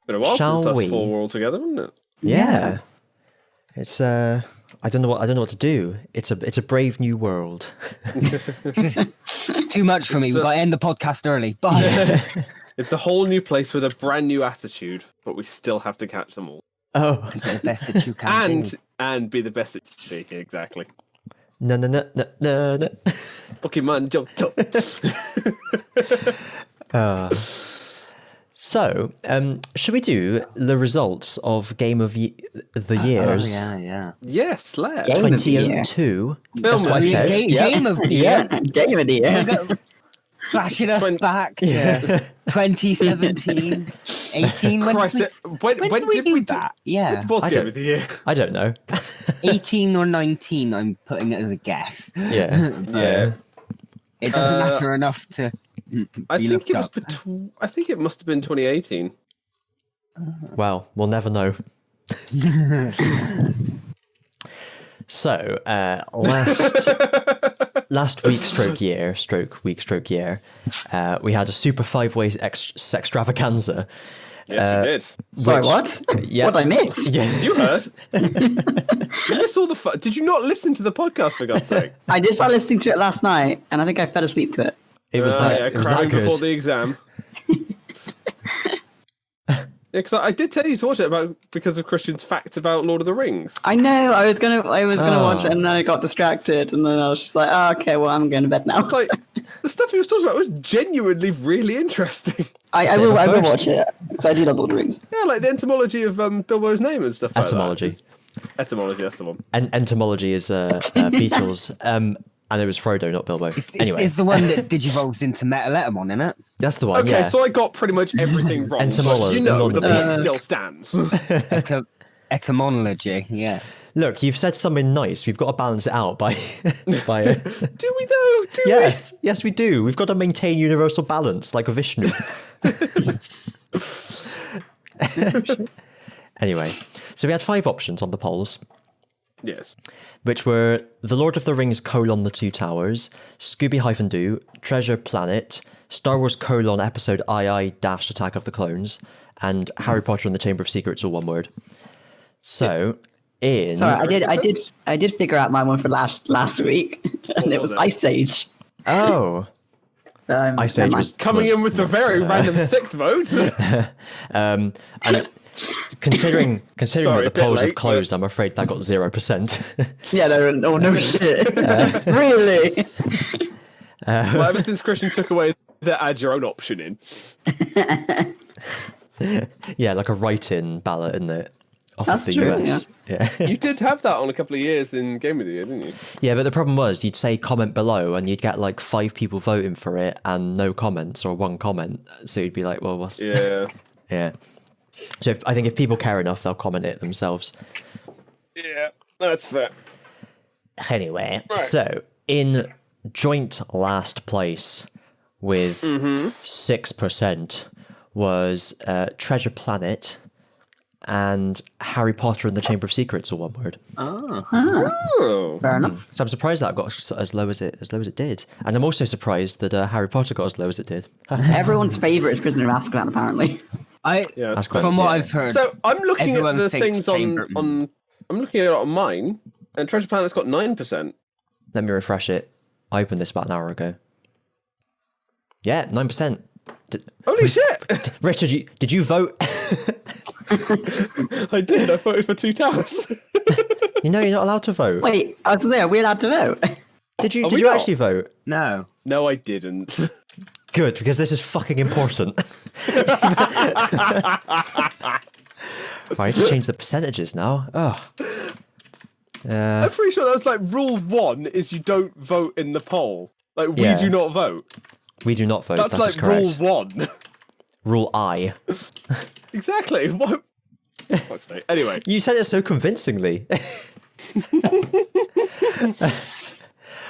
Been a while Shall since us we? four were all together, wasn't it? Yeah. It's I don't know what to do. It's a brave new world. Too much for me. We've got to end the podcast early. Bye. It's a whole new place with a brand new attitude, but we still have to catch them all. Oh. Be the best that you can be. And be the best at exactly. No. Pokemon Johto. So, should we do the results of Game of the Years? Yeah. Yes, let's. Game of the Year. 2002. That's what I said. Game of the year. Game of the Year. Flashing us back to 2017, 18. When did we do that? Yeah. What's Game of the Year? I don't know. 18 or 19, I'm putting it as a guess. Yeah. Yeah. It doesn't matter enough to I be think looked it was. up. I think it must have been 2018. Well, we'll never know. So, last week stroke year, we had a super 5-way sextravaganza. Yes, we did. Sorry, what? Yeah. What did I miss? Yeah. You heard? You missed all the fun. Did you not listen to the podcast, for God's sake? I did start listening to it last night, and I think I fell asleep to it. It was it was that good. before the exam. Yeah, because I did tell you to watch it because of Kristian's facts about Lord of the Rings. I know. I was gonna watch it, and then I got distracted, and then I was just like, oh, okay, well, I'm going to bed now. It's like the stuff he was talking about was genuinely really interesting. I will watch it because I do love Lord of the Rings. Yeah, like the etymology of Bilbo's name and stuff like Etymology. that. Etymology, that's the one. Entomology is Beatles. And it was Frodo, not Bilbo. Anyway. It's the one that digivolves into Metalettamon, isn't it? That's the one, Okay, yeah. so I got pretty much everything wrong. Entomology. But the beat still stands. Etymology, yeah. Look, you've said something nice. We've got to balance it out by... Do we though? Yes, we do. We've got to maintain universal balance, like a Vishnu. Anyway, so we had 5 options on the polls. Yes. Which were The Lord of the Rings: The Two Towers, Scooby-Doo, Treasure Planet, Star Wars: Episode II - Attack of the Clones, and Harry Potter and the Chamber of Secrets, all one word. So, Sorry, I did figure out my one for last week, and it was Ice Age. Oh. Ice Age was coming in with a very random sixth vote. And considering that the polls have closed, but... I'm afraid that got 0%. Yeah, no shit. Really? Well, ever since Kristian took away the add your own option in. Yeah, like a write-in ballot, isn't it? Off That's of the true, US. Yeah. You did have that on a couple of years in Game of the Year, didn't you? Yeah, but the problem was you'd say comment below and you'd get like 5 people voting for it and no comments or 1 comment. So you'd be like, well, what's... Yeah. Yeah. So I think if people care enough, they'll comment it themselves. Yeah, that's fair. Anyway, Right. So in joint last place with 6% was Treasure Planet and Harry Potter and the Chamber of Secrets, all one word. Oh. Fair enough. So I'm surprised that got as low as it did, and I'm also surprised that Harry Potter got as low as it did. Everyone's favourite is Prisoner of Azkaban, apparently. From what I've heard, So I'm looking at the thinks things on. I'm looking at it on mine, and Treasure Planet's got 9%. Let me refresh it. I opened this about an hour ago. Yeah, 9%. Holy shit! Richard, did you vote? I did. I voted for Two Towers. You know you're not allowed to vote. Wait, I was going to say, are we allowed to vote? Did you we not? actually vote? no. No, I didn't. Good, because this is fucking important. I need to change the percentages now. Oh. I'm pretty sure that's like rule 1 is you don't vote in the poll. Like we do not vote. We do not vote. That's like rule 1. Rule I. Exactly. What? Fuck's sake. Anyway, You said it so convincingly.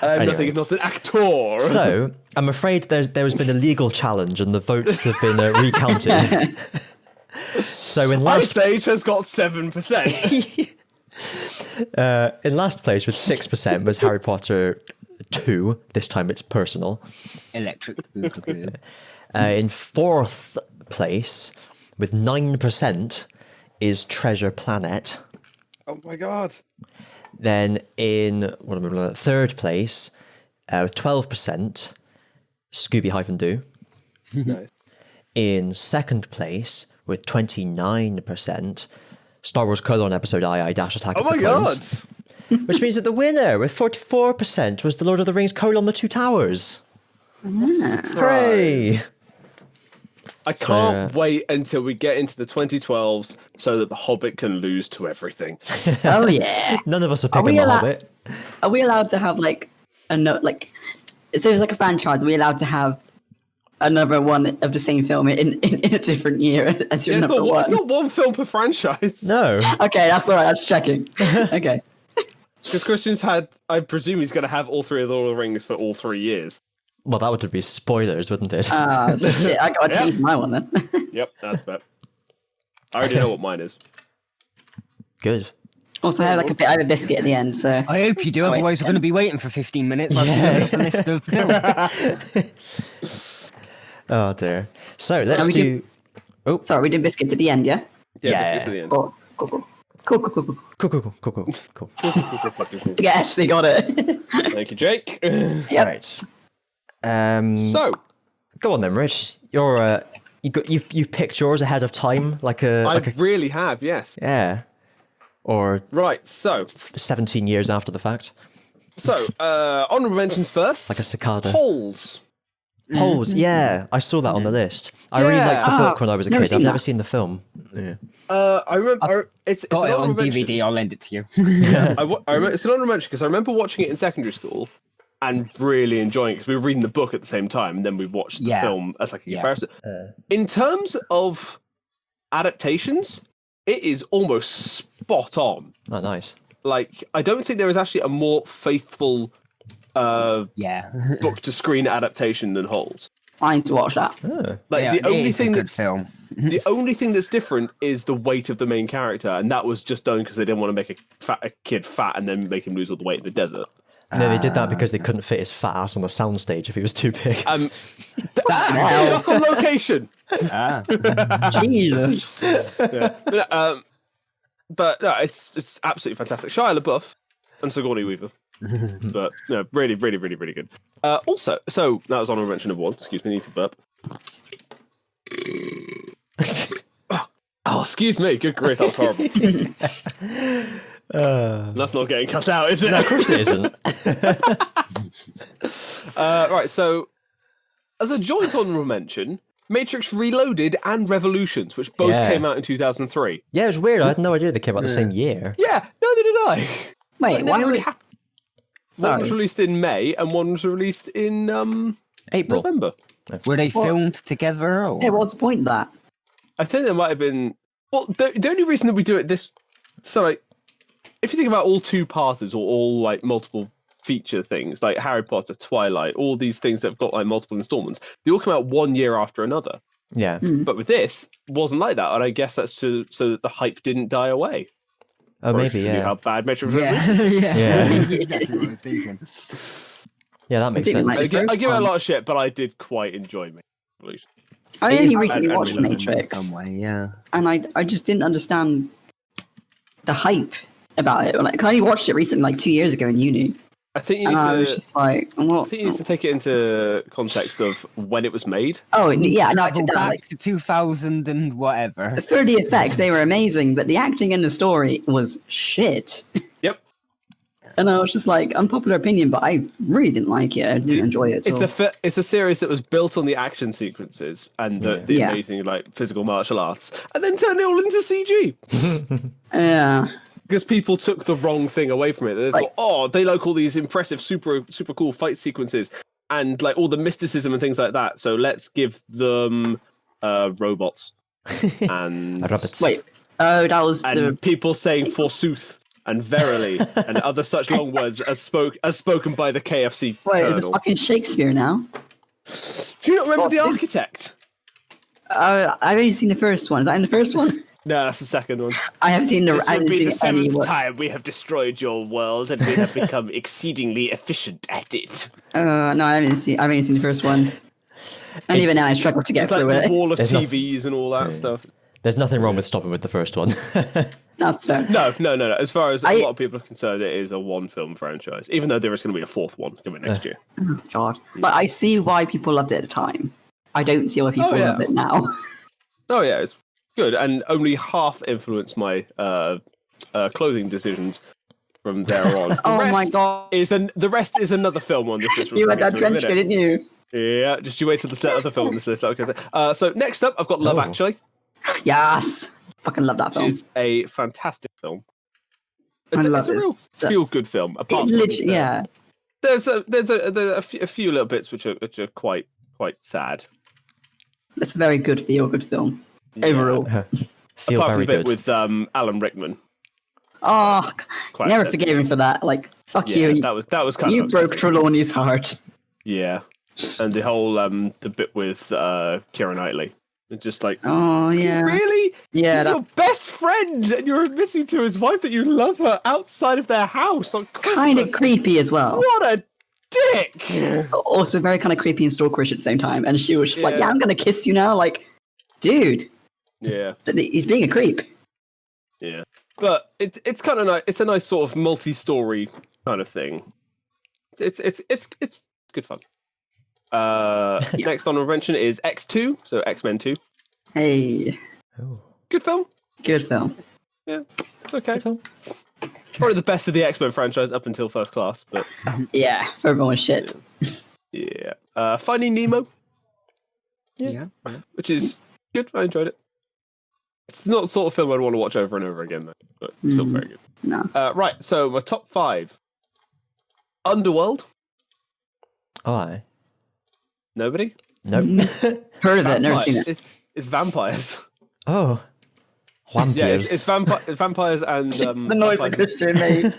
nothing if not an actor. So, I'm afraid there has been a legal challenge and the votes have been recounted. So in Ice Age has got 7%. in last place with 6% was Harry Potter 2. This time it's personal. Electric. In 4th place with 9% is Treasure Planet. Oh my god. Then in third place, with 12%, Scooby-Doo. Nice. In second place, with 29%, Star Wars: Episode II - Attack of the Clones. Which means that the winner, with 44%, was The Lord of the Rings: The Two Towers. Hooray! I can't wait until we get into the 2012s so that The Hobbit can lose to everything. Oh yeah. None of us are picking The Hobbit. Are we allowed to have like a note? Like, so it's like a franchise. Are we allowed to have another one of the same film in a different year as your number one? It's not one film per franchise. No. Okay, that's all right. That's checking. Okay. Because Kristian's I presume he's going to have all three of the Lord of the Rings for all 3 years. Well, that would be spoilers, wouldn't it? Shit, I got to change my one then. Yep, that's fair. I already know what mine is. Good. Also, I have a biscuit at the end, so... I hope you do, otherwise we're going to be waiting for 15 minutes. Yeah. A list of films. Oh, dear. So, let's do... Oh, sorry, we did biscuits at the end, yeah? Yeah, biscuits at the end. Cool. Cool. Yes, they got it. Thank you, Jake. Yep. Right. So... Go on then, Rich. You've picked yours ahead of time, I really have, yes. Yeah. Or... Right, so... 17 years after the fact. So, honourable mentions first. Like a cicada. Holes. Holes, yeah. I saw that on the list. I really liked the book when I was a kid. I've never seen the film. Yeah. I remember... It's got an it on honourable mention. DVD, I'll lend it to you. I remember, it's an honourable mention because I remember watching it in secondary school and really enjoying it because we were reading the book at the same time and then we watched the film as like a comparison. In terms of adaptations, it is almost spot on. Oh, nice. Like, I don't think there is actually a more faithful book to screen adaptation than Holes. I need to watch that. The only thing that's different is the weight of the main character, and that was just done because they didn't want to make a kid fat and then make him lose all the weight in the desert. No, they did that because they couldn't fit his fat ass on the soundstage if he was too big. Shot on location. Jesus. But no, it's absolutely fantastic. Shia LaBeouf and Sigourney Weaver. But no, really, really, really, really good. Also, so that was honorable mention of one. Excuse me, need to burp. Oh, excuse me. Good grief, that was horrible. That's not getting cut out, is it? No, of course it isn't. Right, so as a joint honorable mention, Matrix Reloaded and Revolutions, which both came out in 2003. Yeah, it was weird. I had no idea they came out the same year. Yeah, neither did I. Wait, why would it? One was released in May and one was released in April. November. Were they filmed together? Or? Yeah, what's the point of that? I think there might have been... Well, the only reason that we do it this... So, like, if you think about all two-parters or all, like, multiple feature things, like Harry Potter, Twilight, all these things that have got, like, multiple installments, they all come out 1 year after another. Yeah. But with this, it wasn't like that, and I guess that's so that the hype didn't die away. Oh, maybe, yeah. How bad Metro was. Yeah. Exactly what I was thinking. Yeah, that makes sense. I give it a lot of shit, but I did quite enjoy Revolution. I only recently watched Matrix. Some way, yeah. And I just didn't understand the hype about it. Like, I only watched it recently, like 2 years ago in uni. I think you need I was just like, what? I think you need to take it into context of when it was made. Oh, yeah, no, I took that. Back Like, to 2000 and whatever. for the effects, they were amazing, but the acting and the story was shit. Yep. And I was just like, unpopular opinion, but I really didn't like it. I didn't enjoy it at all. It's a series that was built on the action sequences and the amazing like physical martial arts, and then turned it all into CG. Yeah. Because people took the wrong thing away from it. They thought, they like all these impressive, super cool fight sequences and like all the mysticism and things like that. So let's give them robots and rabbits. Wait. Oh, that was and people saying forsooth and verily and other such long words as spoken by the KFC. Wait, colonel. is this fucking Shakespeare now? Do you not remember The Architect? I've only seen the first one. Is that in the first one? No, that's the second one. I haven't seen the. This I will haven't be seen the any. seventh time we have destroyed your world, and we have become exceedingly efficient at it. No, I haven't seen the first one. And even now, I struggle to get It's like through the it. wall of TVs and all that stuff. There's nothing wrong with stopping with the first one. That's fair. No. As far as a lot of people are concerned, it is a one-film franchise, even though there is going to be a fourth one coming next year. Oh, God. But I see why people loved it at the time. I don't see why people love it now. Oh, yeah, it's good. And only half influenced my clothing decisions from there on. My God. The rest is another film on this list. You had that trench coat, didn't you? Yeah, just you wait till the other film on this list. So next up, I've got Love Actually. Yes. Fucking love that film. Which is a fantastic film. It's a real feel-good film. Apart from there's a few little bits which are quite sad. It's a very good feel-good film overall. Apart from the bit with Alan Rickman. Oh, never forgave him for that. Like, fuck you. That was kind of you broke Trelawney's heart. Yeah, and the whole the bit with Keira Knightley. It's just like, oh yeah, really? Yeah, he's your best friend, and you're admitting to his wife that you love her outside of their house on Christmas. Kind of creepy as well. What a dick! Also, very kind of creepy and stalkerish at the same time. And she was just like, "Yeah, I'm gonna kiss you now." Like, dude. Yeah. He's being a creep. Yeah, but it's kind of nice. It's a nice sort of multi-story kind of thing. It's good fun. Next honorable mention is X2, so X-Men 2. Hey. Oh. Good film. Good film. Yeah, it's okay. Probably the best of the X-Men franchise up until First Class, but yeah, for everyone shit. Yeah. Finding Nemo. Yeah. Which is good. I enjoyed it. It's not the sort of film I'd want to watch over and over again, though, but still very good. No. Right, so my top 5. Underworld. Oh, aye. Nobody? Nope. Heard of it, never seen it. It's vampires. Oh. Vampires. Yeah, it's vampires and... the noise that Kristian made.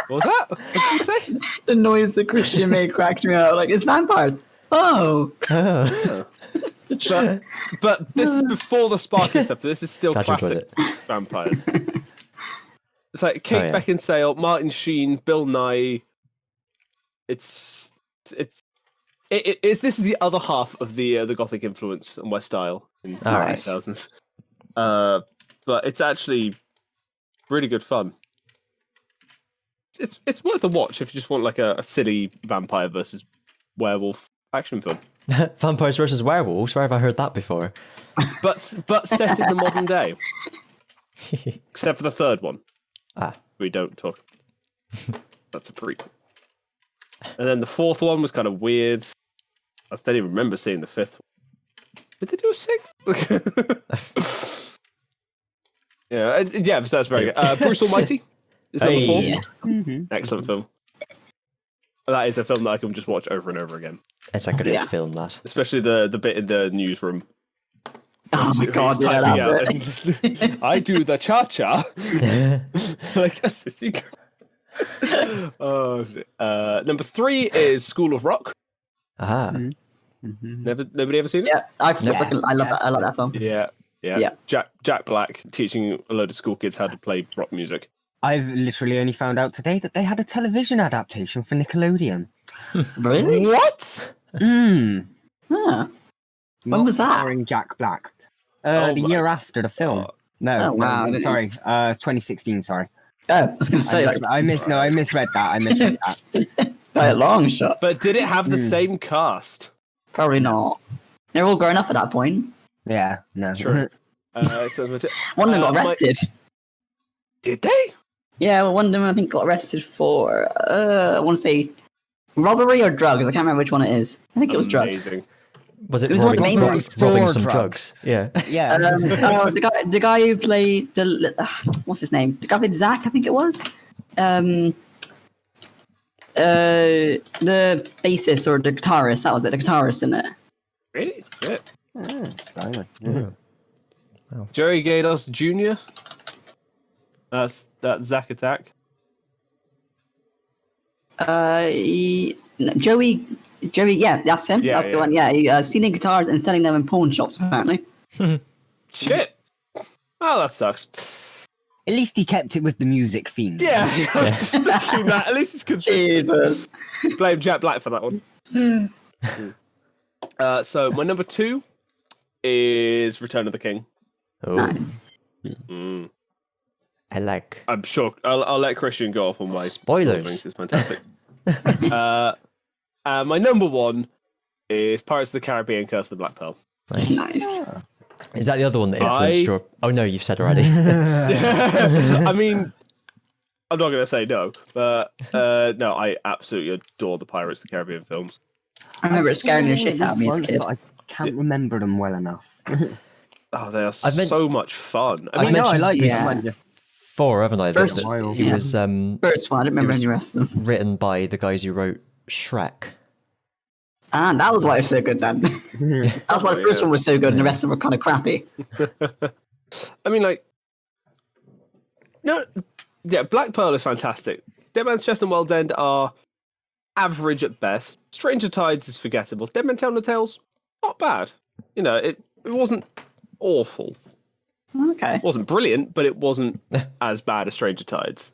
What was that? What did you say? The noise that Kristian made cracked me out. Like, it's vampires. Oh. Yeah. But this is before the sparkly stuff, so this is still classic vampires. It's like Kate Beckinsale, Martin Sheen, Bill Nye. This is the other half of the Gothic influence on my style in the 2000s. But it's actually really good fun. It's worth a watch if you just want like a silly vampire versus werewolf action film. Vampires versus werewolves? Where have I heard that before? But set in the modern day. Except for the third one. We don't talk. That's a prequel. And then the fourth one was kind of weird. I don't even remember seeing the fifth one. Did they do a sixth? Yeah, so that's very good. Bruce Almighty is number 4. Mm-hmm. Excellent film. That is a film that I can just watch over and over again. It's a great film, that. Especially the bit in the newsroom. Oh my God! I do the cha-cha. Like a city girl. Oh, shit. Number 3 is School of Rock. Nobody ever seen it? Yeah, I love that film. Yeah. Jack Black teaching a load of school kids how to play rock music. I've literally only found out today that they had a television adaptation for Nickelodeon. Really? What? When was that? Starring Jack Black. The year after the film. Wow. Sorry. 2016. Sorry. Oh, I was going to say I misread that. By a long shot. But did it have the same cast? Probably not. They're all grown up at that point. Yeah. No. True. One of them got arrested. Did they? Yeah, well, one of them I think got arrested for I want to say robbery or drugs. I can't remember which one it is. I think it was drugs. Was it was one of the main robbing ones. some drugs? Yeah. Yeah. The guy who played what's his name? The guy who played Zach, I think it was. The bassist or the guitarist. That was it. The guitarist in it. Really? Yeah. Wow. Jerry Gatos Jr. That's Zack Attack. Joey, yeah, that's him. That's the one. Yeah, he stealing guitars and selling them in pawn shops, apparently. Shit. Oh, that sucks. At least he kept it with the music theme. Yeah. At least it's consistent. Jesus. Blame Jack Black for that one. So my number 2 is Return of the King. Oh, Nice. I like. I'm sure I'll let Kristian go off on my Spoilers. It's fantastic. My number one is Pirates of the Caribbean: Curse of the Black Pearl. Nice. Is that the other one that influenced your? Oh no, you've said already. I mean, I'm not going to say no, but no, I absolutely adore the Pirates of the Caribbean films. I remember it scaring the shit out of me as a kid. I can't remember them well enough. Oh, they are so much fun. I like yeah. it. Just 4, haven't I? First It one, was First one, I don't remember was- any rest of them. written by the guys who wrote Shrek. And that was why it was so good then. That's why the first one was so good and the rest of them were kind of crappy. I mean, like, no, yeah, Black Pearl is fantastic. Dead Man's Chest and World's End are average at best. Stranger Tides is forgettable. Dead Man Tell No Tales, not bad. You know, it wasn't awful. Okay. It wasn't brilliant, but it wasn't as bad as Stranger Tides.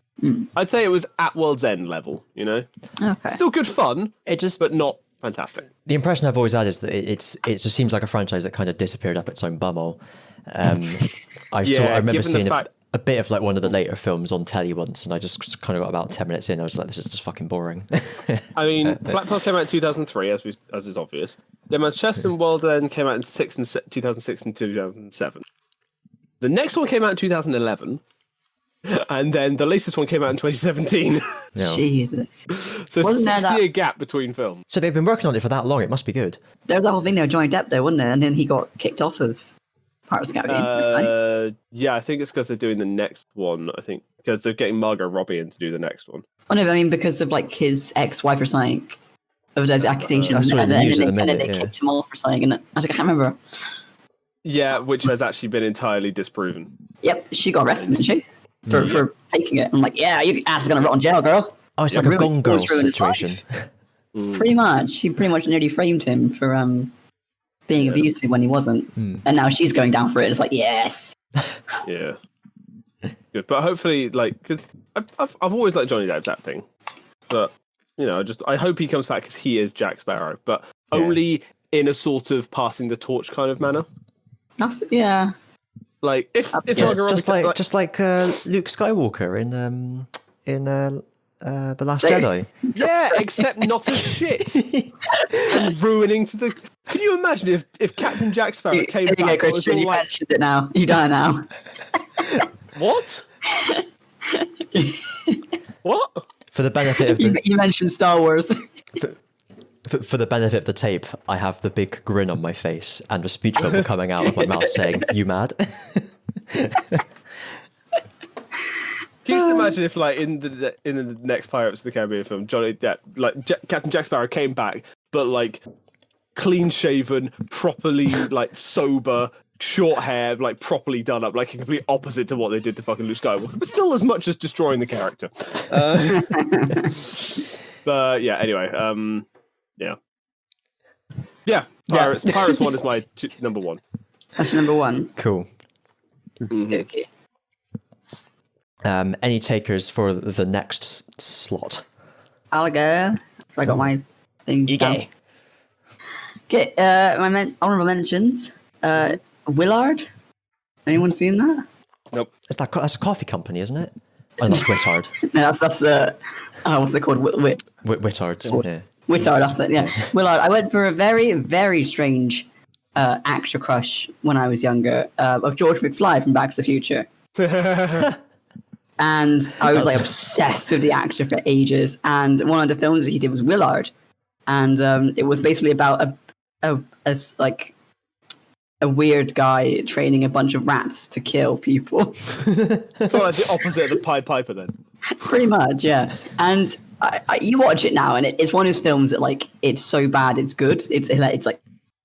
I'd say it was at World's End level, you know? Okay. Still good fun, It just but not fantastic. the impression I've always had is that it just seems like a franchise that kind of disappeared up its own bumhole. I remember given the seeing fact- a bit of like one of the later films on telly once, and I just kind of got about 10 minutes in. I was like, this is just fucking boring. I mean, Black Pearl came out in 2003, as is obvious. Dead Man's Chest and World's End came out in 2006 and 2007. The next one came out in 2011, and then the latest one came out in 2017. No. Jesus. So Wasn't there 6-year gap between films. So they've been working on it for that long. It must be good. There was a whole thing there with Johnny Depp, though, wasn't there? And then he got kicked off of Pirates of the Caribbean. Yeah, I think it's because they're doing the next one. I think because they're getting Margot Robbie in to do the next one. Oh no, I mean because of like his ex-wife or something of those accusations, That's and what the news at the then minute, they yeah. kicked him off for something, and I can't remember. Yeah, which has actually been entirely disproven. Yep, she got arrested, didn't she? For faking it. I'm like, yeah, your ass is gonna rot in jail, girl. Oh, it's Yeah, like a ruined- Gone Girl almost ruined his situation. Pretty much. She pretty much nearly framed him for being abusive when he wasn't. And now she's going down for it. It's like, yes. Yeah, good. But hopefully, like, because I've always liked Johnny Depp's acting, but you know, I hope he comes back because he is Jack Sparrow, but only in a sort of passing the torch kind of manner. That's yeah. Like if Margot Robbie Just like Luke Skywalker in The Last Jedi. yeah, except not as shit and ruining to the. Can you imagine if Captain Jack Sparrow came There you back? go, and was Kristian. all You like, mentioned it now. You die now. what? What? For the benefit of the You mentioned Star Wars. for the benefit of the tape, I have the big grin on my face and a speech bubble coming out of my mouth saying, "You mad?" Can you just imagine if, like, in the next Pirates of the Caribbean film, Johnny Depp, like Captain Jack Sparrow, came back, but like clean shaven, properly like sober, short hair, like properly done up, like a complete opposite to what they did to fucking Luke Skywalker, but still as much as destroying the character. But yeah, anyway, yeah. Pirates 1 is my number 1. That's number 1. Cool. Okay. Any takers for the next slot? I'll go. I got my things down. Okay, my honorable mentions. Willard. Anyone seen that? Nope. That's a coffee company, isn't it? Oh, that's Wittard. No, that's what's it called? Wittard. Yeah. Wittard, that's it, yeah. Willard. I went for a very, very strange actor crush when I was younger of George McFly from Back to the Future. And I was like obsessed with the actor for ages. And one of the films that he did was Willard. And it was basically about a weird guy training a bunch of rats to kill people. So like the opposite of the Pied Piper then. Pretty much, yeah. And you watch it now, and it's one of those films that like it's so bad it's good. It's like,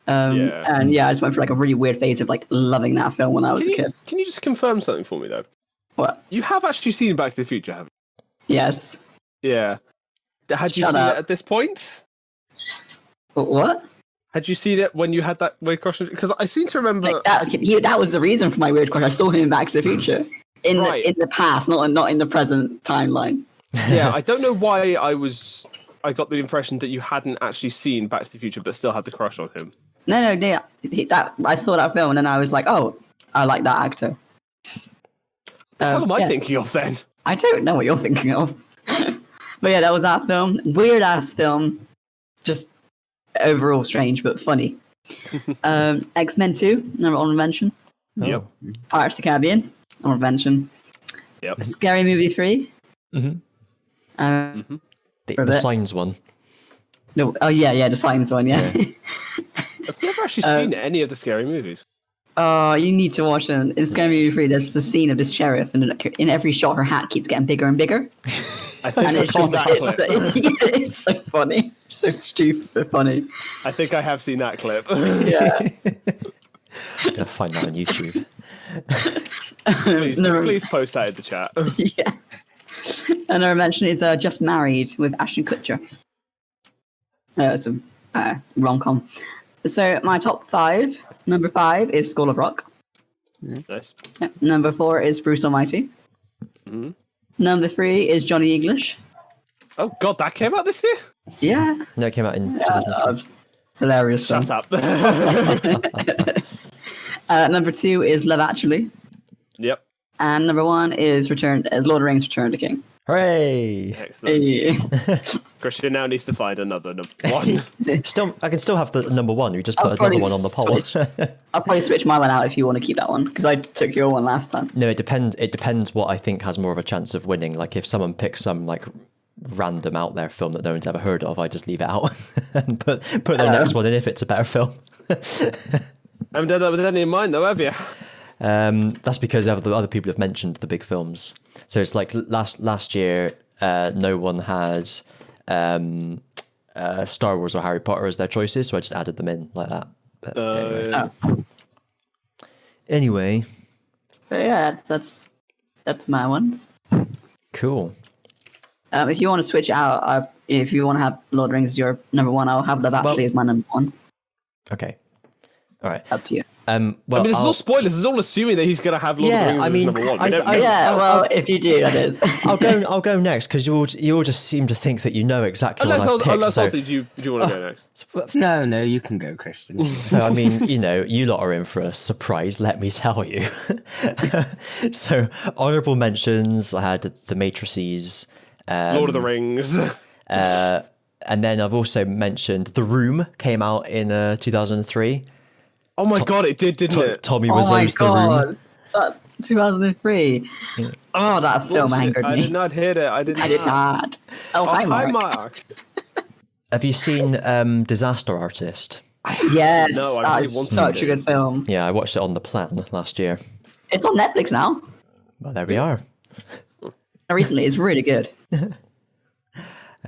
and yeah, I just went for like a really weird phase of like loving that film when I was a kid. Can you just confirm something for me though? What? You have actually seen Back to the Future, haven't Yes. you? Yeah. Had you Shut seen up. it at this point? What? Had you seen it when you had that weird crush? Because I seem to remember. Like that was the reason for my weird crush. I saw him in Back to the Future in the past, not in the present timeline. Yeah, I don't know why I got the impression that you hadn't actually seen Back to the Future, but still had the crush on him. No, I saw that film and then I was like, oh, I like that actor. What am I thinking of then? I don't know what you're thinking of. But yeah, that was that film. Weird ass film. Just overall strange, but funny. X-Men 2, another honorable mention. Yep. Pirates of the Caribbean, honorable mention. Yep. Scary Movie 3. The Signs one. No, oh yeah, the Signs one, yeah. I've never actually seen any of the scary movies. Oh, you need to watch them. In Scary Movie 3, there's a scene of this sheriff, and in every shot, her hat keeps getting bigger and bigger. I think I've seen that clip. It's so funny. It's so stupid but funny. I think I have seen that clip. Yeah. I'm gonna find that on YouTube. Please post that in the chat. Yeah. Another mention is Just Married with Ashton Kutcher. It's a rom-com. So my top 5. Number 5 is School of Rock. Nice. Number 4 is Bruce Almighty. Number 3 is Johnny English. Oh God, that came out this year? Yeah. No, it came out in 2012. Hilarious. Shut up. Number 2 is Love Actually. Yep. And number 1 is Lord of the Rings: Return of the King. Hooray! Excellent. Hey. Kristian now needs to find another number 1. I can still have the number 1. You just put another one on the poll. I'll probably switch my one out if you want to keep that one, because I took your one last time. No, it depends. It depends what I think has more of a chance of winning. Like if someone picks some like random out there film that no one's ever heard of, I just leave it out and put the next one in if it's a better film. I haven't done that with any in mind though, have you? That's because the other people have mentioned the big films. So it's like last year, no one had Star Wars or Harry Potter as their choices, so I just added them in like that. But anyway. But yeah, that's my ones. Cool. If you want to switch out, if you want to have Lord of the Rings as your number 1, I'll have Love Actually as my number 1. Okay. All right. Up to you. Well, I mean, this is all spoilers. This is all assuming that he's going to have Lord of the Rings as number 1. If you do, that is. I'll go next because you all just seem to think that you know exactly what I've picked. Ozzy, do you want to go next? No, you can go, Kristian. So I mean, you lot are in for a surprise. Let me tell you. So honorable mentions. I had The Matrices, Lord of the Rings, and then I've also mentioned The Room. Came out in 2003. Oh my God, it did, didn't it? Tommy Wiseau's The Room. 2003. Yeah. Oh, that film angered me. I did not hit it. I did not. Oh, hi, Mark. Have you seen Disaster Artist? Yes, no, I really that's such a good film. Yeah, I watched it on the plan last year. It's on Netflix now. Well, there we are. Recently, it's really good.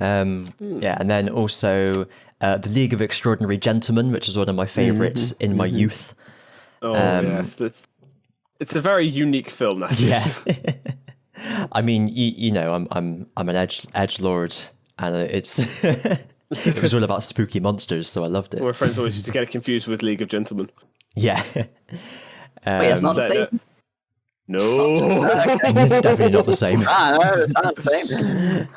Yeah, and then also The League of Extraordinary Gentlemen, which is one of my favourites in my youth. Oh yes, it's a very unique film. That is. Yeah. I mean, you know, I'm an edgelord, and it was all about spooky monsters, so I loved it. My friends always used to get it confused with League of Gentlemen. Yeah. Wait, it's not the same. No, it's definitely not the same. No, it's not the same.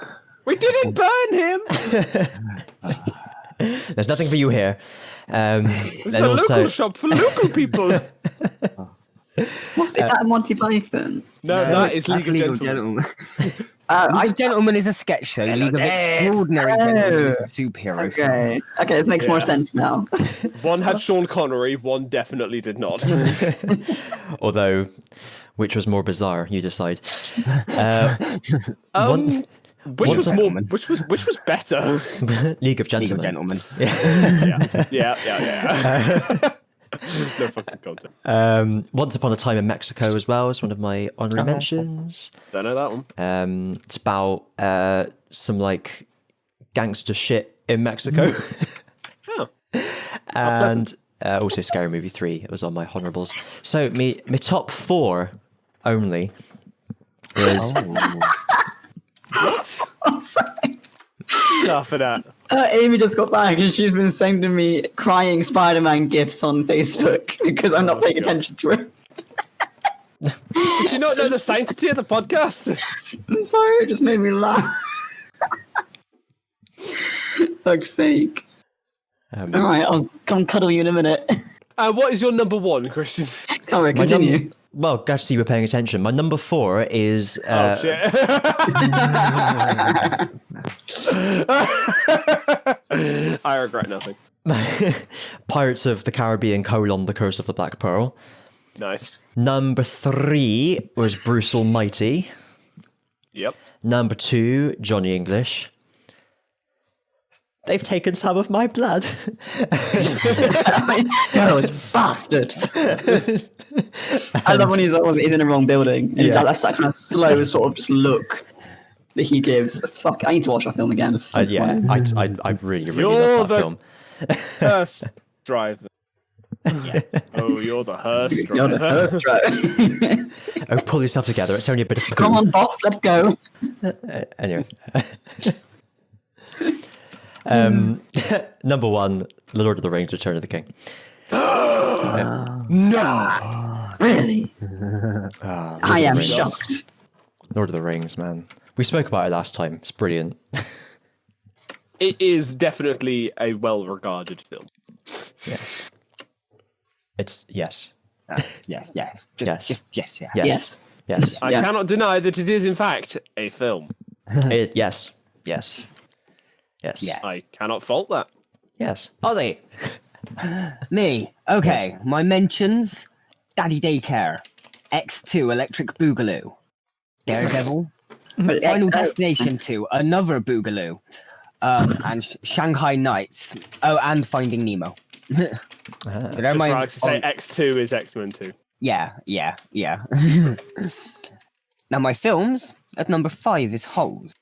We didn't burn him. There's nothing for you here. It's a local shop for local people. Is that Monty Python? No, that is League of Gentlemen. League of Gentlemen is a sketch show. League of Extraordinary Gentlemen is a superhero film. Okay, this makes more sense now. One had Sean Connery, one definitely did not. Although, which was more bizarre? You decide. Which was better? League of Gentlemen. Yeah. No fucking content. Once Upon a Time in Mexico as well is one of my honorary mentions. Don't know that one. It's about some like gangster shit in Mexico. Oh. And also Scary Movie 3. It was on my honorables. So me top 4 only was. What? I'm sorry. Laughing at. Amy just got back and she's been sending me crying Spider-Man gifs on Facebook because I'm not paying attention to it. Does she not know the sanctity of the podcast? I'm sorry, it just made me laugh. Fuck's sake. Alright, I'll come cuddle you in a minute. What is your number 1, Kristian? Sorry, continue. Well, glad to see you were paying attention. My number 4 is... Oh, shit. I regret nothing. Pirates of the Caribbean: The Curse of the Black Pearl. Nice. Number 3 was Bruce Almighty. Yep. Number 2, Johnny English. They've taken some of my blood. Those bastards. I love when he's in the wrong building. And that's that kind of slow sort of just look that he gives. Fuck, I need to watch that film again. So Yeah, I really love that film. Hearse driver. Yeah. Oh, you're the hearse driver. You're the hearse driver. Oh, pull yourself together. It's only a bit of poo. Come on, Bob, let's go. Anyway. Number 1, The Lord of the Rings: Return of the King. No! Really? I am Rings. shocked. Lord of the Rings, man. We spoke about it last time. It's brilliant. It is definitely a well-regarded film. Yes. It's yes. Yes. Yes. Yes. Yes. I cannot deny that it is, in fact, a film. Yes. I cannot fault that. Yes. Ozzy. Me. Okay. My mentions: Daddy Daycare, X2, Electric Boogaloo, Daredevil, Final Destination 2, another Boogaloo, and Shanghai Nights. Oh, and Finding Nemo. So they're Just my- for Alex to say X2 is X-Men 2. Yeah. Now my films at number 5 is Holes.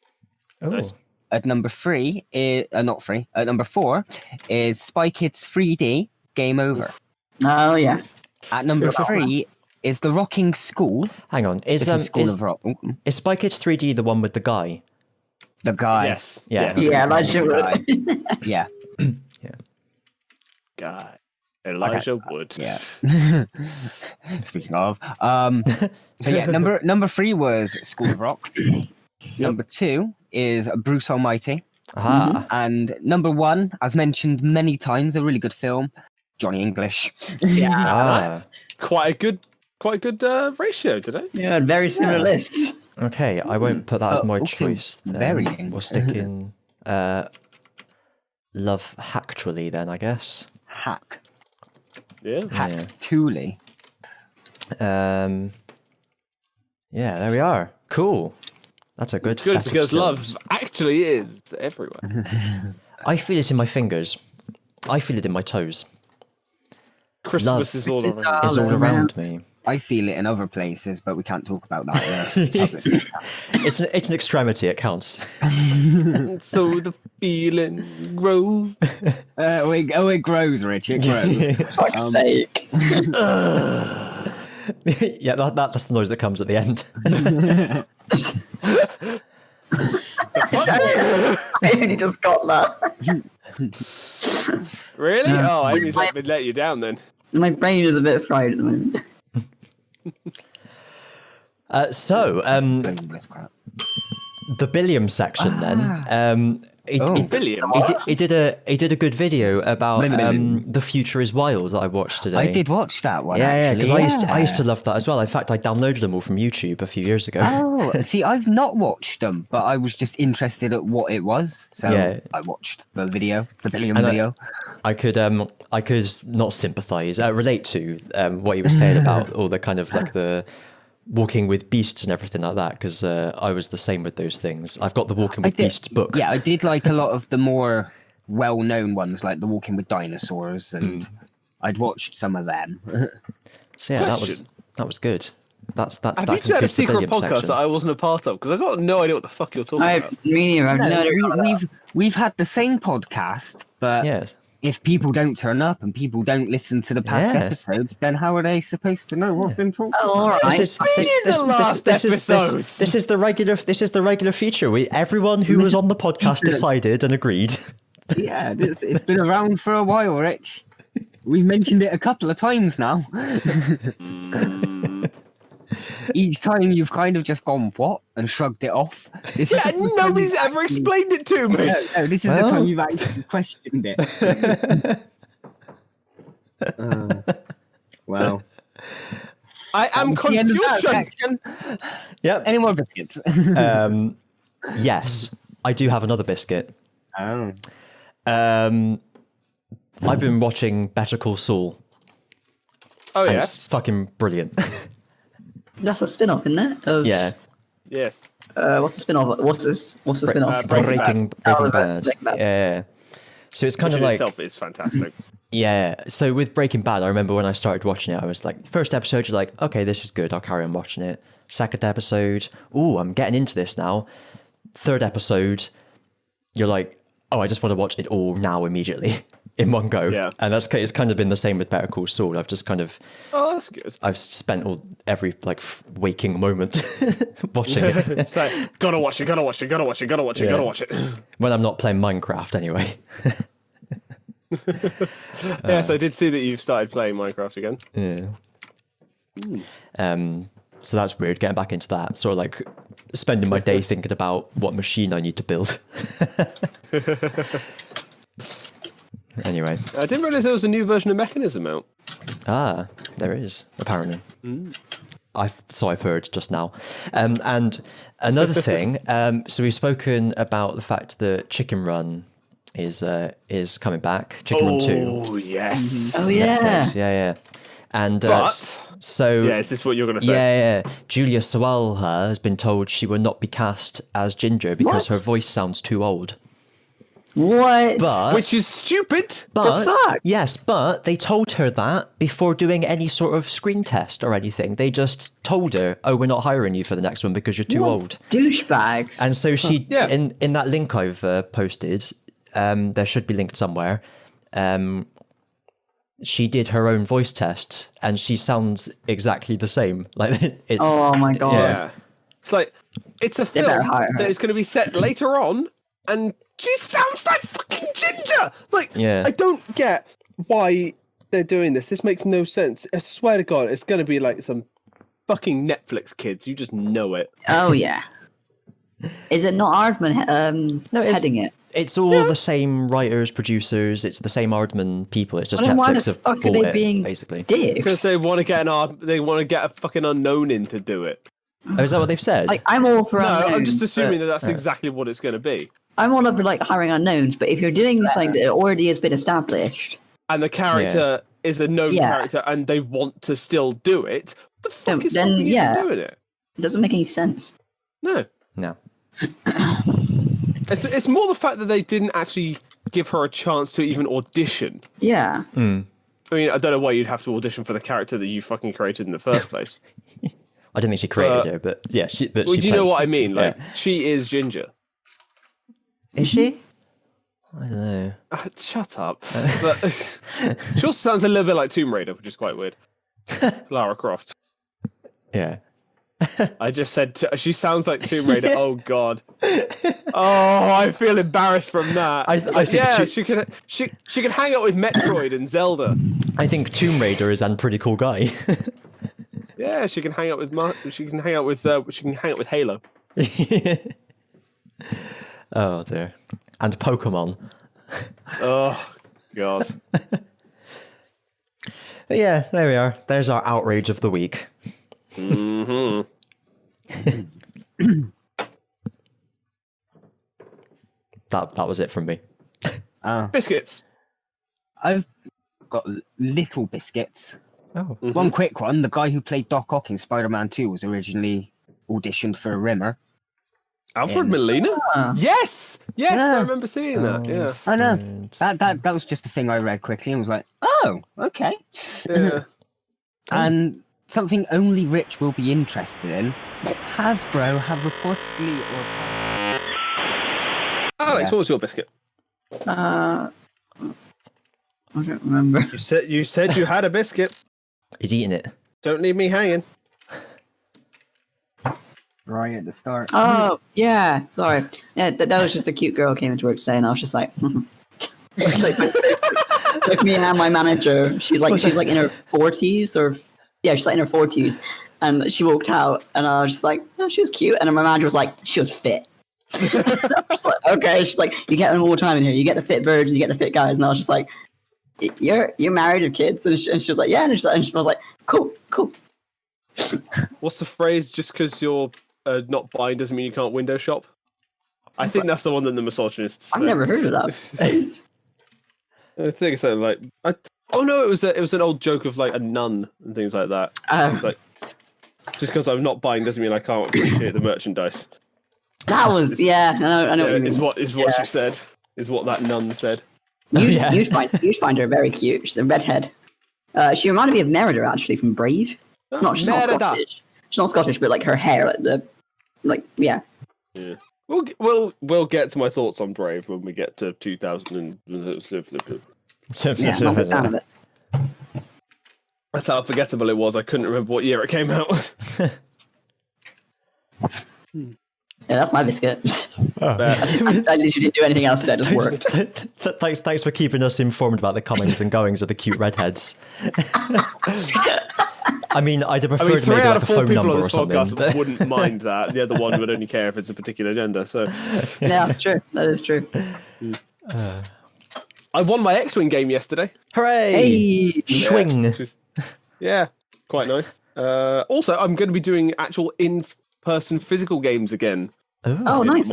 Oh. Nice. At number 3 is not 3. At number 4 is Spy Kids 3D Game Over. Oh, yeah. At number 3 is The Rocking School. Hang on. Is School of Rock. is Spy Kids 3D the one with the guy? The guy. Yes. Yeah. Yes. Yeah, Elijah Wood. Yeah. Guy. Elijah Wood. Yeah. Speaking of, so yeah, number 3 was School of Rock. Number 2 is Bruce Almighty. Aha. And number 1, as mentioned many times, a really good film, Johnny English. Ah. Quite a good ratio today. Yeah, very similar lists. Okay, I won't put that as my also choice. Then. varying. We'll stick in Love Actually then, I guess. Hack. Yeah. Thule. Yeah, there we are. Cool. That's a good Good, fetish because film. love actually is everywhere. I feel it in my fingers. I feel it in my toes. Christmas Love. is all It's around. It's all around me. I feel it in other places, but we can't talk about that. It's an extremity, it counts. So the feeling grows. It grows, Rich. It grows. Fuck's sake. Yeah, that's the noise that comes at the end. I only just got that. Really? Oh, I didn't let you down then. My brain is a bit fried at the moment. So, the Billiam section then. Billiam. He did a good video about The Future Is Wild that I watched today. I did watch that one. Yeah, actually. because I used to love that as well. In fact, I downloaded them all from YouTube a few years ago. Oh, see, I've not watched them, but I was just interested at what it was, so Yeah. I watched the video, the Billiam And video. I could not sympathise, relate to what he was saying about all the kind of like the walking with beasts and everything like that, because I was the same with those things. I've got the Walking with Beasts book. Yeah, I did like a lot of the more well-known ones, like the Walking with Dinosaurs, and I'd watched some of them. So yeah, Question. that was good. Have you two had a concludes the secret Billiam podcast section. that I wasn't a part of? Because I got no idea what the fuck you're talking about. Me neither. I've no idea. We've had the same podcast, but Yes. if people don't turn up and people don't listen to the past Yeah. episodes, then how are they supposed to know what's been talked about? Oh, all right. This is the regular feature. Everyone who was on the podcast decided and agreed. Yeah, it's been around for a while, Rich. We've mentioned it a couple of times now. Each time you've kind of just gone, what? And shrugged it off. This is Yeah, the time nobody's you've ever actually- explained it to me. No, this is the time you've actually questioned it. Well, I am Confucian. Yep. Any more biscuits? Yes, I do have another biscuit. Oh. I've been watching Better Call Saul. Oh, And yes. it's fucking brilliant. That's a spin-off, isn't it? Of, Yeah. Yes. What's the spin-off? What's the spin-off? Breaking Oh, Bad. Breaking Bad. Yeah. So it's kind Which of in like itself is fantastic. yeah. So with Breaking Bad, I remember when I started watching it, I was like, first episode, you're like, okay, this is good. I'll carry on watching it. Second episode, ooh, I'm getting into this now. Third episode, you're like, oh, I just want to watch it all now immediately in one go. Yeah. And it's kind of been the same with Better Call Saul. I've just kind of Oh, that's good. I've spent every like waking moment watching it. It's like, gotta watch it. When I'm not playing Minecraft anyway. Yes, I did see that you've started playing Minecraft again. Yeah. So that's weird, getting back into that. Sort of like spending my day thinking about what machine I need to build. Anyway. I didn't realize there was a new version of Mechanism out. Ah, there is, apparently. So I've heard just now. And another thing, so we've spoken about the fact that Chicken Run is coming back. Chicken Run 2. Oh, yes. Oh yeah. Netflix, yeah. And But, so yeah, is this what you're going to say? yeah, Julia Sawalha has been told she will not be cast as Ginger because What? her voice sounds too old. What? But Which is stupid. But fuck? yes, but they told her that before doing any sort of screen test or anything. They just told her, "Oh, we're not hiring you for the next one because you're too What old." douchebags. And so she, Yeah. in that link I've posted, there should be linked somewhere. She did her own voice test, and she sounds exactly the same. Like it's. Oh my God. Yeah. It's like, it's a better film hire her. that is going to be set later on, and she sounds like fucking Ginger! Like, Yeah. I don't get why they're doing this. This makes no sense. I swear to God, it's going to be like some fucking Netflix kids. You just know it. Oh yeah. Is it not Aardman No, it's- heading it? It's all the same writers, producers. It's the same Aardman people. It's just Well, then why Netflix the have fuck are bought they it, being basically. Because dicks? they want to get a fucking unknown in to do it. Oh, is that what they've said? Like I'm all for No, unknowns. I'm just assuming but- that that's exactly what it's going to be. I'm all over like hiring unknowns, but if you're doing something that already has been established, And the character is a known Yeah. character, and they want to still do it. What the fuck is then, stopping you yeah. from doing it? it doesn't make any sense. No. No. It's more the fact that they didn't actually give her a chance to even audition. Yeah. I mean, I don't know why you'd have to audition for the character that you fucking created in the first place. I don't think she created her, but yeah, she. But Well, she do you know played- what I mean? Like, Yeah. she is Ginger. Is she? I don't know. Shut up. But she also sounds a little bit like Tomb Raider, which is quite weird. Lara Croft. Yeah. I just said she sounds like Tomb Raider. Oh God. Oh, I feel embarrassed from that. I think yeah, she- she can hang out with Metroid and Zelda. I think Tomb Raider is a pretty cool guy. Yeah, she can hang out with Halo. Oh dear. And Pokemon. Oh God. But yeah, there we are. There's our outrage of the week. That was it from me. Biscuits. I've got little biscuits. Oh. One quick one. The guy who played Doc Ock in Spider-Man 2 was originally auditioned for Rimmer. Alfred Molina? Yes! Yes, I Yeah. remember seeing that. Yeah. I know. That was just a thing I read quickly and was like, oh, okay. Yeah. And something only Rich will be interested in. Hasbro have reportedly Alex, what was your biscuit? I don't remember. You said you had a biscuit. He's eating it. Don't leave me hanging. right at the start. Oh yeah, sorry. Yeah, that was just a cute girl who came into work today, and I was just like, like me and my manager. She's like in her 40s, or yeah, she's like in her 40s, and she walked out, and I was just like, oh, she was cute, and then my manager was like, she was fit. I was like, okay. She's like, you get them all the time in here. You get the fit birds, you get the fit guys, and I was just like, you're married with kids, and she was like, yeah, and she was like, cool. What's the phrase? Just because you're not buying doesn't mean you can't window shop. I think that's the one that the misogynists say. I've never heard of that phrase. I think it's something like, oh no, it was an old joke of like a nun and things like that. It's like, just because I'm not buying doesn't mean I can't appreciate the merchandise. That was I know what you mean. Is what she said. Is what that nun said. You'd find her very cute. She's a redhead. She reminded me of Merida actually from Brave. She's not Scottish. She's not Scottish, but like her hair, yeah. Yeah. We'll get to my thoughts on Brave when we get to 2000 Not a fan of it. That's how forgettable it was. I couldn't remember what year it came out. Yeah, that's my biscuit. I literally didn't do anything else that just worked. Thanks for keeping us informed about the comings and goings of the cute redheads. I mean, I'd have preferred 3 maybe out like of a 4 phone people number on or this something. podcast wouldn't mind that. The other one would only care if it's a particular gender. So Yeah, that's true. That is true. I won my X-Wing game yesterday. Hooray! Hey! Schwing! Yeah, quite nice. Also, I'm going to be doing actual in-person physical games again. Oh, nice.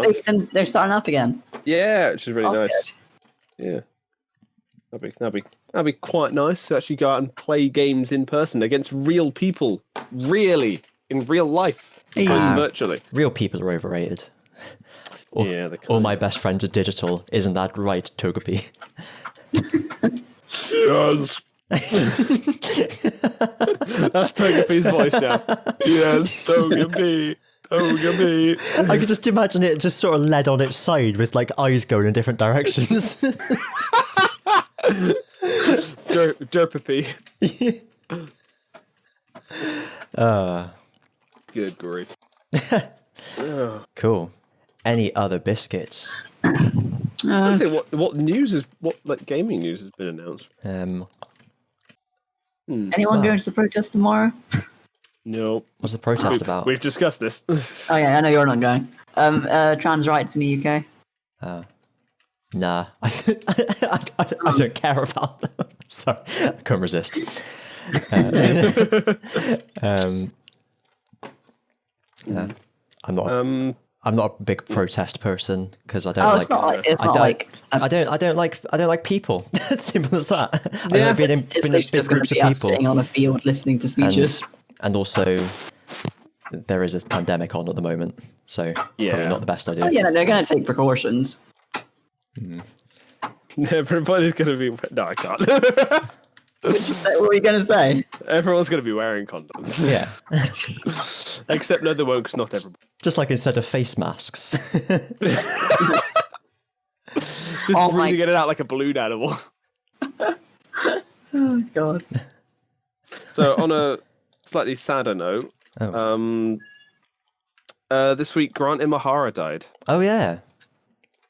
They're starting up again. Yeah, which is really That's nice. good. Yeah, that'd be quite nice to actually go out and play games in person against real people, really in real life, as opposed to virtually. Real people are overrated. All my best friends are digital. Isn't that right, Togepi? Yes. That's Togepi's voice now. Yes, Togepi. I could just imagine it just sort of led on its side with like eyes going in different directions. Derpapy. Good grief. Cool. Any other biscuits? I think what gaming news has been announced? Anyone going to the protest tomorrow? No. What's the protest about? We've discussed this. Oh yeah, I know you're not going. Trans rights in the UK. Nah, I don't care about them. Sorry, I couldn't resist. I'm not a big protest person because I don't like. I don't like people. Simple as that. Yeah, I've been in it's big just going groups to be of us people, sitting on a field listening to speeches. and also there is a pandemic on at the moment, so probably not the best idea. Oh yeah, they're going to take precautions. Everybody's going to be. No, I can't. What were you going to say? Everyone's going to be wearing condoms. Yeah. Except no, they won't, because not everybody. Just like instead of face masks. Just breathing it out like a balloon animal. Oh, God. So, on a slightly sadder note, this week Grant Imahara died. Oh, yeah.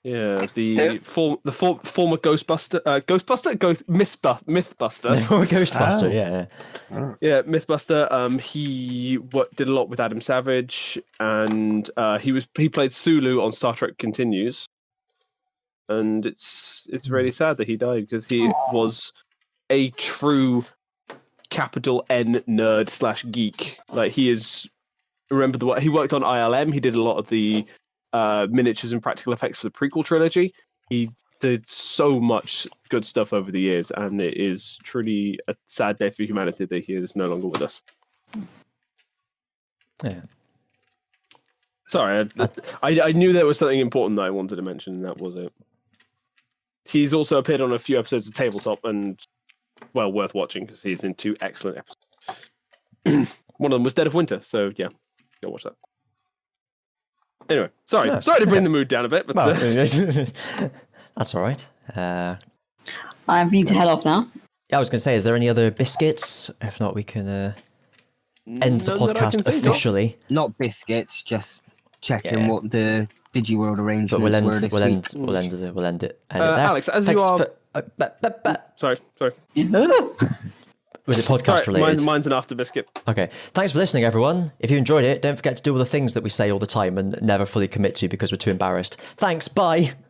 Yeah, the former Ghostbuster, Mythbuster. Ghostbuster, yeah. Yeah, Mythbuster. He did a lot with Adam Savage, and he played Sulu on Star Trek Continues, and it's really sad that he died because he was a true capital N nerd / geek. Like he is. Remember he worked on ILM. He did a lot of the miniatures and practical effects for the prequel trilogy. He did so much good stuff over the years, and it is truly a sad day for humanity that he is no longer with us. Yeah. Sorry, I knew there was something important that I wanted to mention, and that was it. He's also appeared on a few episodes of Tabletop, and well, worth watching because he's in 2 excellent episodes. One of them was Dead of Winter, so yeah, go watch that. Anyway, sorry to bring the mood down a bit, but that's all right. I need to head off now. Yeah, I was going to say, is there any other biscuits? If not, we can end the podcast officially. Not biscuits, just checking what the DigiWorld arrangements were this week. We'll end it. Alex, as you are... Sorry. Was it podcast related? Mine's an after biscuit. Okay. Thanks for listening, everyone. If you enjoyed it, don't forget to do all the things that we say all the time and never fully commit to because we're too embarrassed. Thanks. Bye.